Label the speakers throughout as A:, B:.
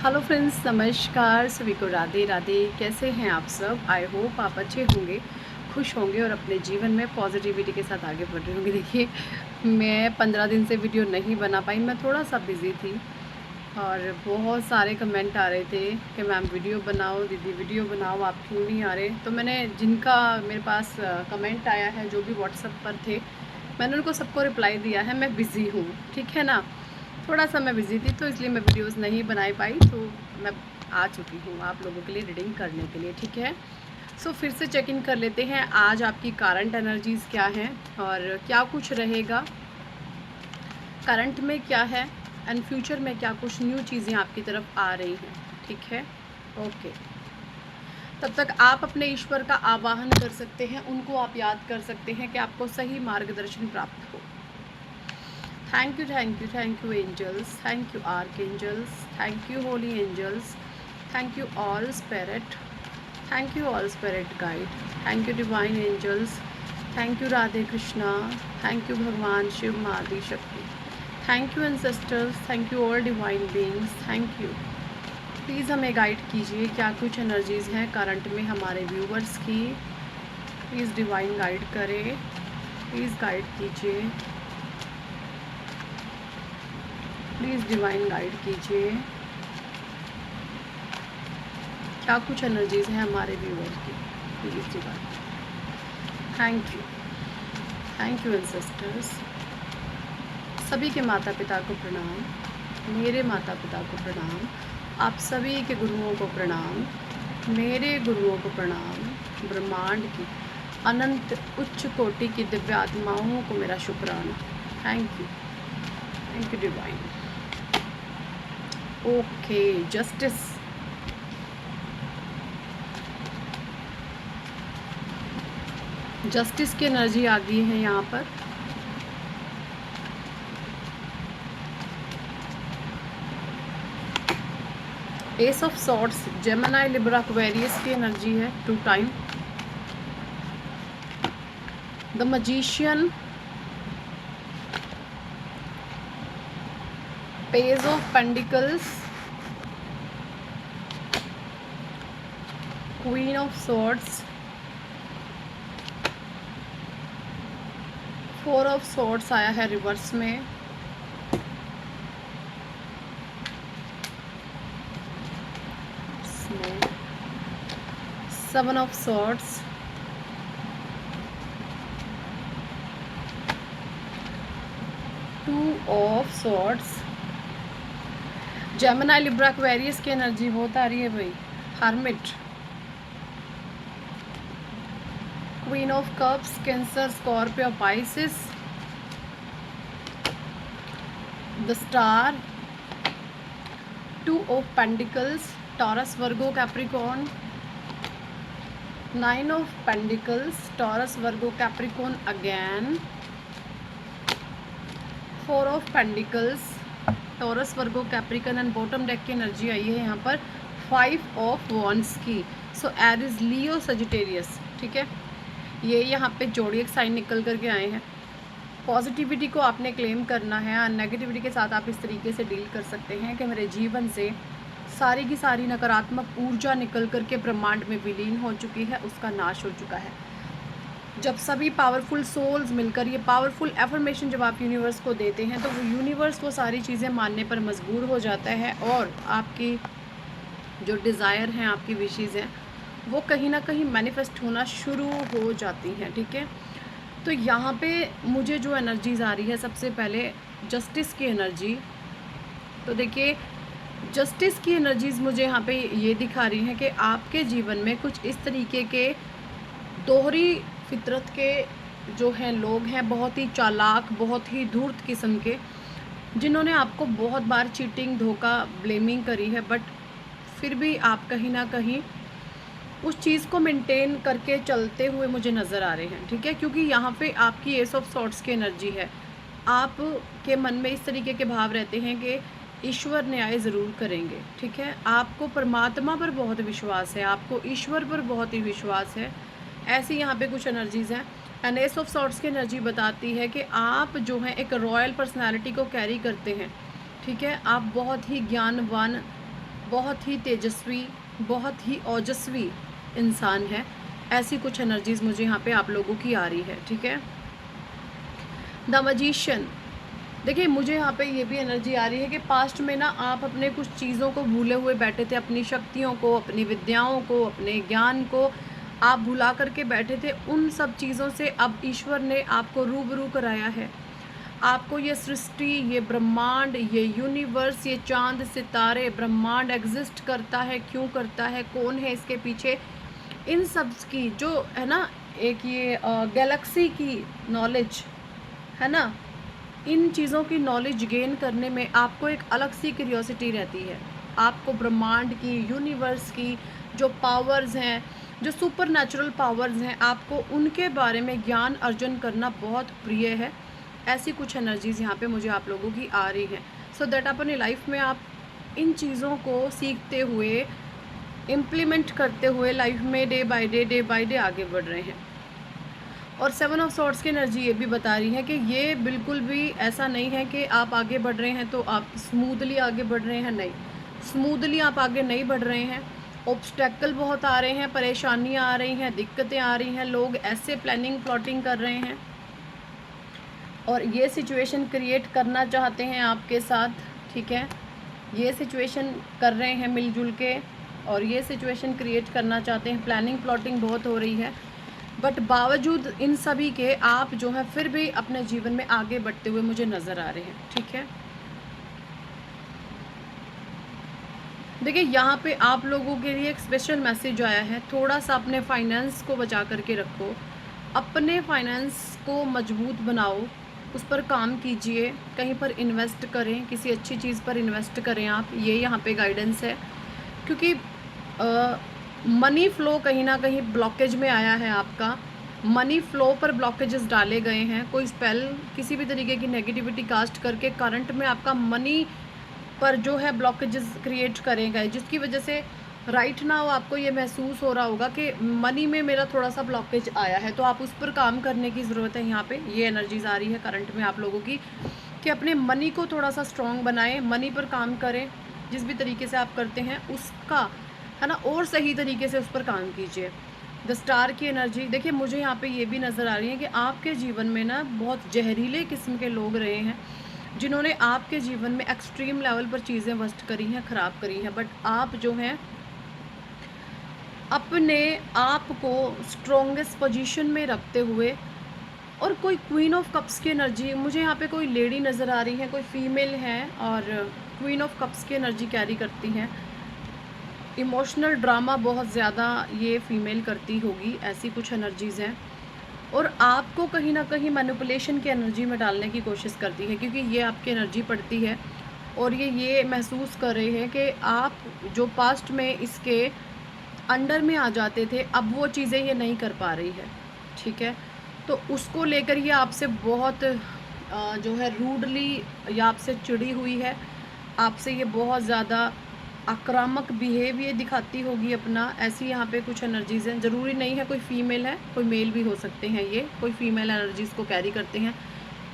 A: Hello friends, नमस्कार। सभी को राधे राधे। कैसे हैं आप सब? आई होप आप अच्छे होंगे, खुश होंगे और अपने जीवन में पॉजिटिविटी के साथ आगे बढ़ रहे होंगे। देखिए, मैं 15 दिन से वीडियो नहीं बना पाई। मैं थोड़ा सा बिज़ी थी और बहुत सारे कमेंट आ रहे थे कि मैम वीडियो बनाओ, दीदी वीडियो बनाओ, आप क्यों नहीं आ रहे। तो मैंने जिनका मेरे पास कमेंट आया है, जो भी व्हाट्सएप पर थे, मैंने उनको सबको रिप्लाई दिया है मैं बिज़ी हूँ, ठीक है ना। थोड़ा सा मैं बिज़ी थी तो इसलिए मैं वीडियोस नहीं बना पाई। तो मैं आ चुकी हूँ आप लोगों के लिए रीडिंग करने के लिए, ठीक है। सो फिर से चेक इन कर लेते हैं आज आपकी करंट एनर्जीज़ क्या हैं और क्या कुछ रहेगा करंट में, क्या है एंड फ्यूचर में क्या कुछ न्यू चीज़ें आपकी तरफ आ रही हैं, ठीक है। ओके, तब तक आप अपने ईश्वर का आवाहन कर सकते हैं, उनको आप याद कर सकते हैं कि आपको सही मार्गदर्शन प्राप्त हो। Thank you, thank you, thank you angels, thank you archangels, thank you holy angels, thank you all spirit, thank you all spirit guide, thank you divine angels, thank you Radhe Krishna, thank you भगवान शिव माँ Adi Shakti, thank you ancestors, thank you all divine beings, thank you. Please हमें guide कीजिए क्या कुछ energies हैं current में हमारे viewers की। प्लीज़ डिवाइन गाइड करें, प्लीज़ गाइड कीजिए, प्लीज़ डिवाइन गाइड कीजिए क्या कुछ एनर्जीज़ हैं हमारे व्यूअर की। Please divine, thank you ancestors. सभी के माता पिता को प्रणाम, मेरे माता पिता को प्रणाम, आप सभी के गुरुओं को प्रणाम, मेरे गुरुओं को प्रणाम, ब्रह्मांड की अनंत उच्च कोटि की दिव्य आत्माओं को मेरा शुक्राना। Thank you divine. Okay, justice, justice की एनर्जी आ गई है यहाँ पर। S of swords, Gemini, Libra, Aquarius की एनर्जी है 2 time. The magician, page of pentacles, queen of swords, 4 of swords आया है रिवर्स में, seven of swords, two of swords, Gemini, Libra, Aquarius की एनर्जी बहुत आ रही है भाई। Hermit, queen of cups, cancer, Scorpio, Pisces, the star, 2 of pentacles, taurus, Virgo, Capricorn, 9 of pentacles, taurus, Virgo, Capricorn again, 4 of pentacles, taurus, Virgo, Capricorn and bottom deck की energy आई है यहाँ पर 5 of wands की। सो Eris, लियो, Sagittarius, ठीक है। ये यहाँ पे जोडिएक साइन निकल करके आए हैं। पॉजिटिविटी को आपने क्लेम करना है और नेगेटिविटी के साथ आप इस तरीके से डील कर सकते हैं कि मेरे जीवन से सारी की सारी नकारात्मक ऊर्जा निकल करके ब्रह्मांड में विलीन हो चुकी है, उसका नाश हो चुका है। जब सभी पावरफुल सोल्स मिलकर ये पावरफुल एफर्मेशन जब आप यूनिवर्स को देते हैं तो वो यूनिवर्स वो सारी चीज़ें मानने पर मजबूर हो जाता है और आपकी जो डिज़ायर हैं, आपकी विशेज़ हैं, वो कहीं ना कहीं मैनिफेस्ट होना शुरू हो जाती हैं, ठीक है। तो यहाँ पे मुझे जो एनर्जीज़ आ रही है, सबसे पहले जस्टिस की एनर्जी। तो देखिए, जस्टिस की एनर्जीज़ मुझे यहाँ पे ये दिखा रही हैं कि आपके जीवन में कुछ इस तरीके के दोहरी फितरत के जो हैं लोग हैं, बहुत ही चालाक, बहुत ही धूर्त किस्म के, जिन्होंने आपको बहुत बार चीटिंग, धोखा, ब्लेमिंग करी है, बट फिर भी आप कहीं ना कहीं उस चीज़ को मेंटेन करके चलते हुए मुझे नज़र आ रहे हैं, ठीक है। क्योंकि यहाँ पे आपकी एस ऑफ सॉर्ड्स की एनर्जी है। आपके मन में इस तरीके के भाव रहते हैं कि ईश्वर न्याय ज़रूर करेंगे, ठीक है। आपको परमात्मा पर बहुत विश्वास है, आपको ईश्वर पर बहुत ही विश्वास है। ऐसी यहाँ पे कुछ एनर्जीज़ हैं। एंड एस ऑफ सॉर्ड्स की एनर्जी बताती है कि आप जो हैं एक रॉयल पर्सनैलिटी को कैरी करते हैं, ठीक है। आप बहुत ही ज्ञानवान बहुत ही तेजस्वी, बहुत ही ओजस्वी इंसान है। ऐसी कुछ एनर्जीज़ मुझे यहाँ पे आप लोगों की आ रही है, ठीक है। द मैजिशियन, देखिए मुझे यहाँ पे ये भी एनर्जी आ रही है कि पास्ट में ना आप अपने कुछ चीज़ों को भूले हुए बैठे थे, अपनी शक्तियों को, अपनी विद्याओं को, अपने ज्ञान को आप भुला करके बैठे थे। उन सब चीज़ों से अब ईश्वर ने आपको रूबरू कराया है। आपको ये सृष्टि, ये ब्रह्मांड, ये यूनिवर्स, ये चाँद सितारे, ब्रह्मांड एग्जिस्ट करता है, क्यों करता है, कौन है इसके पीछे, इन सब की जो है ना, एक ये गैलेक्सी की नॉलेज है ना, इन चीज़ों की नॉलेज गेन करने में आपको एक अलग सी क्यूरियोसिटी रहती है। आपको ब्रह्मांड की, यूनिवर्स की जो पावर्स हैं, जो सुपर नेचुरल पावर्स हैं, आपको उनके बारे में ज्ञान अर्जन करना बहुत प्रिय है। ऐसी कुछ एनर्जीज़ यहाँ पे मुझे आप लोगों की आ रही हैं। सो दैट अपनी लाइफ में आप इन चीज़ों को सीखते हुए, इम्प्लीमेंट करते हुए लाइफ में डे बाय डे आगे बढ़ रहे हैं। और 7 ऑफ सॉर्ड्स की एनर्जी ये भी बता रही है कि ये बिल्कुल भी ऐसा नहीं है कि आप आगे बढ़ रहे हैं तो आप स्मूथली आगे बढ़ रहे हैं, नहीं, स्मूथली आप आगे नहीं बढ़ रहे हैं। ऑब्स्टेकल बहुत आ रहे हैं, परेशानियां आ रही हैं, दिक्कतें आ रही हैं, लोग ऐसे प्लानिंग प्लॉटिंग कर रहे हैं और ये सिचुएशन क्रिएट करना चाहते हैं आपके साथ, ठीक है। ये सिचुएशन कर रहे हैं मिलजुल के और ये सिचुएशन क्रिएट करना चाहते हैं, प्लानिंग प्लॉटिंग बहुत हो रही है। बट बावजूद इन सभी के आप जो है फिर भी अपने जीवन में आगे बढ़ते हुए मुझे नज़र आ रहे हैं, ठीक है। देखिए यहाँ पे आप लोगों के लिए एक स्पेशल मैसेज आया है, थोड़ा सा अपने फाइनेंस को बचा करके रखो, अपने फाइनेंस को मजबूत बनाओ, उस पर काम कीजिए, कहीं पर इन्वेस्ट करें, किसी अच्छी चीज़ पर इन्वेस्ट करें आप, ये यहाँ पे गाइडेंस है। क्योंकि मनी फ़्लो कहीं ना कहीं ब्लॉकेज में आया है आपका, मनी फ़्लो पर ब्लॉकेजेस डाले गए हैं, कोई स्पेल, किसी भी तरीके की नेगेटिविटी कास्ट करके करंट में आपका मनी पर जो है ब्लॉकेजेस क्रिएट करे गए, जिसकी वजह से राइट नाउ आपको ये महसूस हो रहा होगा कि मनी में मेरा थोड़ा सा ब्लॉकेज आया है, तो आप उस पर काम करने की ज़रूरत है। यहाँ पे ये एनर्जीज आ रही है करंट में आप लोगों की कि अपने मनी को थोड़ा सा स्ट्रॉन्ग बनाएं, मनी पर काम करें, जिस भी तरीके से आप करते हैं उसका है ना, और सही तरीके से उस पर काम कीजिए। द स्टार की एनर्जी देखिए मुझे यहाँ पे ये भी नज़र आ रही है कि आपके जीवन में ना बहुत जहरीले किस्म के लोग रहे हैं, जिन्होंने आपके जीवन में एक्सट्रीम लेवल पर चीज़ें वर्स्ट करी हैं, ख़राब करी हैं। बट आप जो हैं अपने आप को स्ट्रॉन्गेस्ट पोजीशन में रखते हुए, और कोई क्वीन ऑफ कप्स की एनर्जी मुझे यहाँ पे कोई लेडी नज़र आ रही है, कोई फीमेल है और क्वीन ऑफ कप्स की एनर्जी कैरी करती हैं। इमोशनल ड्रामा बहुत ज़्यादा ये फीमेल करती होगी, ऐसी कुछ एनर्जीज़ हैं, और आपको कहीं ना कहीं मैनिपुलेशन की एनर्जी में डालने की कोशिश करती है, क्योंकि ये आपकी एनर्जी पड़ती है और ये महसूस कर रहे हैं कि आप जो पास्ट में इसके अंडर में आ जाते थे, अब वो चीज़ें ये नहीं कर पा रही है, ठीक है। तो उसको लेकर ये आपसे बहुत जो है रूडली या आपसे चिड़ी हुई है, आपसे ये बहुत ज़्यादा आक्रामक बिहेवियर दिखाती होगी अपना। ऐसी यहाँ पे कुछ एनर्जीज़ हैं, ज़रूरी नहीं है कोई फीमेल है, कोई मेल भी हो सकते हैं, ये कोई फीमेल एनर्जीज़ को कैरी करते हैं,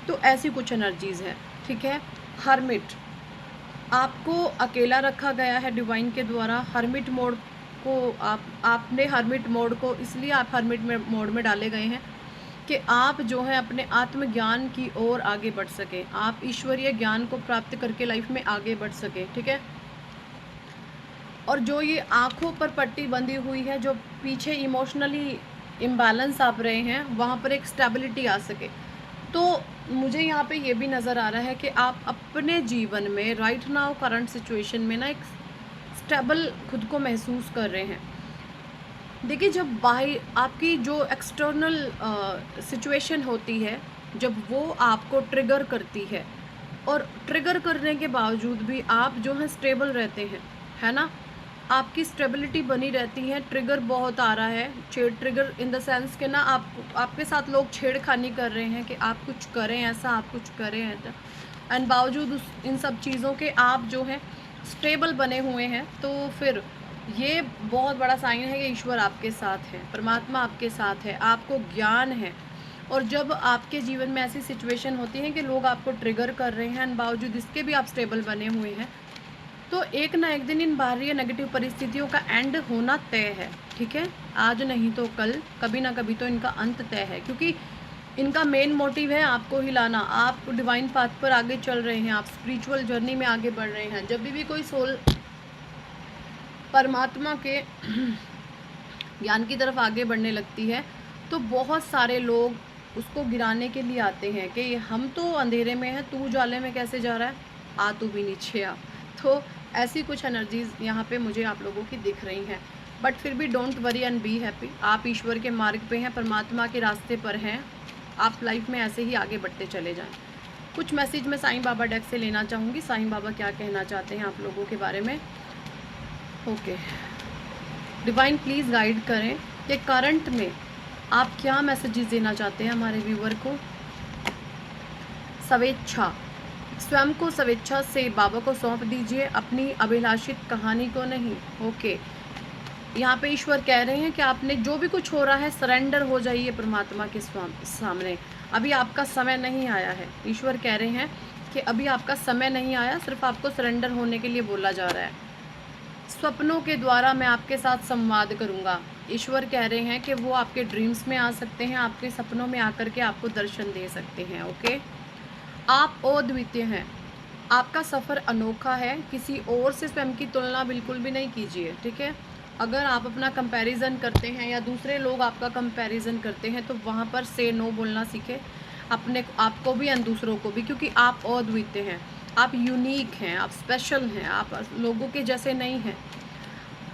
A: तो ऐसी कुछ एनर्जीज़ है, ठीक है। हर्मिट, आपको अकेला रखा गया है डिवाइन के द्वारा। हर्मिट मोड को आपने हर्मिट मोड को इसलिए आप हर्मिट मोड में डाले गए हैं कि आप जो है अपने आत्मज्ञान की ओर आगे बढ़ सकें, आप ईश्वरीय ज्ञान को प्राप्त करके लाइफ में आगे बढ़ सकें, ठीक है। और जो ये आँखों पर पट्टी बंधी हुई है, जो पीछे इमोशनली इम्बैलेंस आप रहे हैं, वहाँ पर एक स्टेबिलिटी आ सके। तो मुझे यहाँ पे ये भी नज़र आ रहा है कि आप अपने जीवन में राइट नाउ करंट सिचुएशन में ना एक स्टेबल खुद को महसूस कर रहे हैं। देखिए जब बाहर आपकी जो एक्सटर्नल सिचुएशन होती है, जब वो आपको ट्रिगर करती है और ट्रिगर करने के बावजूद भी आप जो है स्टेबल रहते हैं, है ना, आपकी स्टेबिलिटी बनी रहती है। ट्रिगर बहुत आ रहा है, ट्रिगर इन द सेंस के ना आपके साथ लोग छेड़खानी कर रहे हैं कि आप कुछ करें ऐसा, आप कुछ करें ऐसा, एंड बावजूद इन सब चीज़ों के आप जो हैं स्टेबल बने हुए हैं। तो फिर ये बहुत बड़ा साइन है कि ईश्वर आपके साथ है, परमात्मा आपके साथ है, आपको ज्ञान है। और जब आपके जीवन में ऐसी सिचुएशन होती है कि लोग आपको ट्रिगर कर रहे हैं एंड बावजूद इसके भी आप स्टेबल बने हुए हैं, तो एक ना एक दिन इन बाहरी नेगेटिव परिस्थितियों का एंड होना तय है, ठीक है। आज नहीं तो कल, कभी ना कभी तो इनका अंत तय है, क्योंकि इनका मेन मोटिव है आपको हिलाना। आप डिवाइन पाथ पर आगे चल रहे हैं, आप स्पिरिचुअल जर्नी में आगे बढ़ रहे हैं। जब भी कोई सोल परमात्मा के ज्ञान की तरफ आगे बढ़ने लगती है तो बहुत सारे लोग उसको गिराने के लिए आते हैं कि हम तो अंधेरे में हैं, तू उजाले में कैसे जा रहा है, आ तू भी नीचे आ। तो ऐसी कुछ एनर्जीज यहाँ पे मुझे आप लोगों की दिख रही हैं। बट फिर भी don't worry and be happy. आप ईश्वर के मार्ग पे हैं, परमात्मा के रास्ते पर हैं। आप लाइफ में ऐसे ही आगे बढ़ते चले जाएं। कुछ मैसेज मैं साईं बाबा डेक से लेना चाहूँगी, साईं बाबा क्या कहना चाहते हैं आप लोगों के बारे में। ओके, डिवाइन प्लीज़ गाइड करें कि करंट में आप क्या मैसेजेस देना चाहते हैं हमारे व्यूअर को। स्वेच्छा, स्वयं को स्वेच्छा से बाबा को सौंप दीजिए, अपनी अभिलाषित कहानी को नहीं। ओके, यहाँ पे ईश्वर कह रहे हैं कि आपने जो भी कुछ हो रहा है सरेंडर हो जाइए परमात्मा के सामने। अभी आपका समय नहीं आया है। ईश्वर कह रहे हैं कि अभी आपका समय नहीं आया, सिर्फ आपको सरेंडर होने के लिए बोला जा रहा है। स्वप्नों के द्वारा मैं आपके साथ संवाद करूंगा। ईश्वर कह रहे हैं कि वो आपके ड्रीम्स में आ सकते हैं, आपके सपनों में आकर के आपको दर्शन दे सकते हैं। ओके, आप अद्वितीय हैं, आपका सफ़र अनोखा है, किसी और से स्वयं की तुलना बिल्कुल भी नहीं कीजिए, ठीक है। अगर आप अपना कंपैरिजन करते हैं या दूसरे लोग आपका कंपैरिजन करते हैं तो वहाँ पर से नो बोलना सीखें, अपने आपको भी एंड दूसरों को भी, क्योंकि आप अद्वितीय हैं, आप यूनिक हैं, आप स्पेशल हैं, आप लोगों के जैसे नहीं हैं।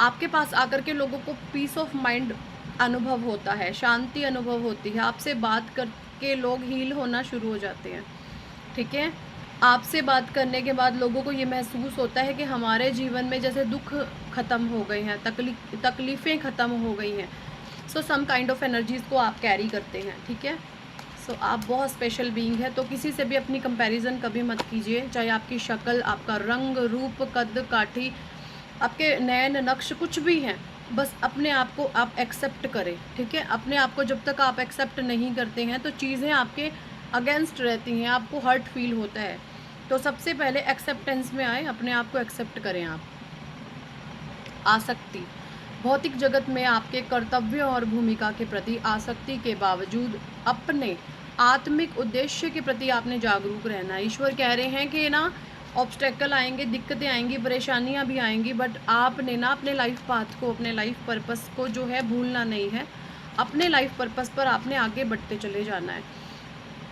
A: आपके पास आकर के लोगों को पीस ऑफ माइंड अनुभव होता है, शांति अनुभव होती है। आपसे बात करके लोग हील होना शुरू हो जाते हैं, ठीक है। आपसे बात करने के बाद लोगों को ये महसूस होता है कि हमारे जीवन में जैसे दुख ख़त्म हो गए हैं, तकलीफ़ें ख़त्म हो गई हैं। सो सम काइंड ऑफ एनर्जीज़ को आप कैरी करते हैं, ठीक है। सो आप बहुत स्पेशल बीइंग है। तो किसी से भी अपनी कंपैरिजन कभी मत कीजिए, चाहे आपकी शक्ल, आपका रंग, रूप, कद काठी, आपके नैन नक्श कुछ भी हैं, बस अपने आप को आप एक्सेप्ट करें, ठीक है। अपने आप को जब तक आप एक्सेप्ट नहीं करते हैं तो चीज़ें आपके अगेंस्ट रहती हैं, आपको हर्ट फील होता है। तो सबसे पहले एक्सेप्टेंस में आए, अपने आप को एक्सेप्ट करें आप। आसक्ति, भौतिक जगत में आपके कर्तव्यों और भूमिका के प्रति आसक्ति के बावजूद अपने आत्मिक उद्देश्य के प्रति आपने जागरूक रहना है। ईश्वर कह रहे हैं कि ना ऑब्स्टेकल आएंगे, दिक्कतें आएंगी, परेशानियां भी आएंगी, बट आपने ना अपने लाइफ पाथ को, अपने लाइफ पर्पस को जो है भूलना नहीं है। अपने लाइफ पर्पस पर आपने आगे बढ़ते चले जाना है।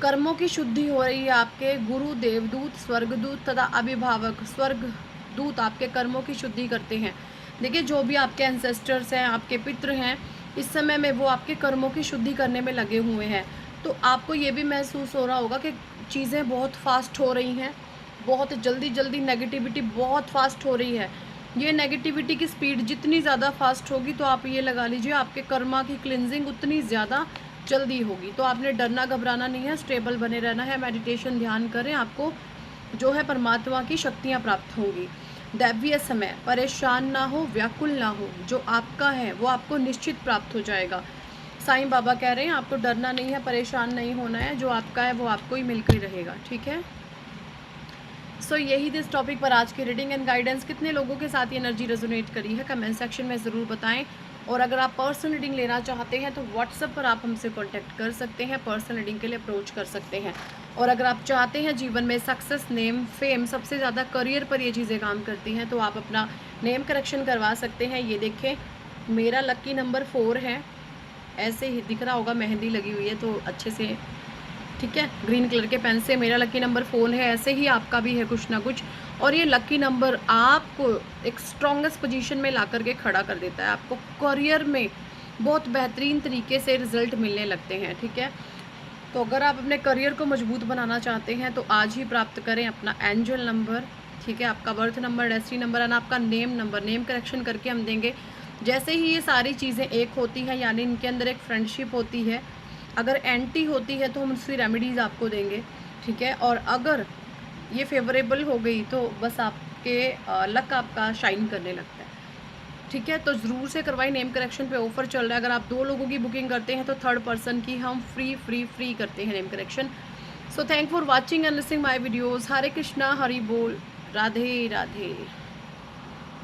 A: कर्मों की शुद्धि हो रही है। आपके गुरु, देवदूत, स्वर्गदूत तथा अभिभावक स्वर्ग दूत आपके कर्मों की शुद्धि करते हैं। देखिए, जो भी आपके एंसेस्टर्स हैं, आपके पितृ हैं, इस समय में वो आपके कर्मों की शुद्धि करने में लगे हुए हैं। तो आपको ये भी महसूस हो रहा होगा कि चीज़ें बहुत फास्ट हो रही हैं, बहुत जल्दी जल्दी नेगेटिविटी बहुत फास्ट हो रही है। ये नेगेटिविटी की स्पीड जितनी ज़्यादा फास्ट होगी तो आप ये लगा लीजिए आपके कर्मा की क्लिनजिंग उतनी ज़्यादा जल्दी होगी। तो आपने डरना घबराना नहीं है, स्टेबल बने रहना है, मेडिटेशन ध्यान करें, आपको जो है परमात्मा की शक्तियाँ प्राप्त होंगी। दैवीय समय, परेशान ना हो, व्याकुल ना हो, जो आपका है वो आपको निश्चित प्राप्त हो जाएगा। साईं बाबा कह रहे हैं आपको डरना नहीं है, परेशान नहीं होना है, जो आपका है वो आपको ही मिलकर रहेगा, ठीक है। सो यही इस टॉपिक पर आज की रीडिंग एंड गाइडेंस। कितने लोगों के साथ ये एनर्जी रेजोनेट करी है कमेंट सेक्शन में ज़रूर बताएं। और अगर आप पर्सनल रीडिंग लेना चाहते हैं तो व्हाट्सएप पर आप हमसे कांटेक्ट कर सकते हैं, पर्सनल रीडिंग के लिए अप्रोच कर सकते हैं। और अगर आप चाहते हैं जीवन में सक्सेस, नेम, फेम, सबसे ज़्यादा करियर पर ये चीज़ें काम करती हैं तो आप अपना नेम करेक्शन करवा सकते हैं। ये देखें, मेरा लकी नंबर 4 है, ऐसे ही दिख रहा होगा, मेहंदी लगी हुई है तो अच्छे से, ठीक है, ग्रीन कलर के पेन से मेरा लकी नंबर 4 है। ऐसे ही आपका भी है कुछ ना कुछ। और ये लकी नंबर आपको एक स्ट्रॉन्गेस्ट पोजीशन में ला करके खड़ा कर देता है। आपको करियर में बहुत बेहतरीन तरीके से रिजल्ट मिलने लगते हैं, ठीक है। तो अगर आप अपने करियर को मजबूत बनाना चाहते हैं तो आज ही प्राप्त करें अपना एंजल नंबर, ठीक है, आपका बर्थ नंबर, डेस्टिनी नंबर और आपका नेम नंबर। नेम करेक्शन करके हम देंगे। जैसे ही ये सारी चीज़ें एक होती हैं, यानी इनके अंदर एक फ्रेंडशिप होती है, अगर एंटी होती है तो हम उसकी रेमेडीज़ आपको देंगे, ठीक है। और अगर ये फेवरेबल हो गई तो बस आपके लक आपका शाइन करने लगता है, ठीक है। तो ज़रूर से करवाई, नेम करेक्शन पे ऑफर चल रहा है। अगर आप 2 लोगों की बुकिंग करते हैं तो 3rd पर्सन की हम फ्री करते हैं name correction. So thank for watching and listening my videos. Hare Krishna, Hari बोल, राधे राधे।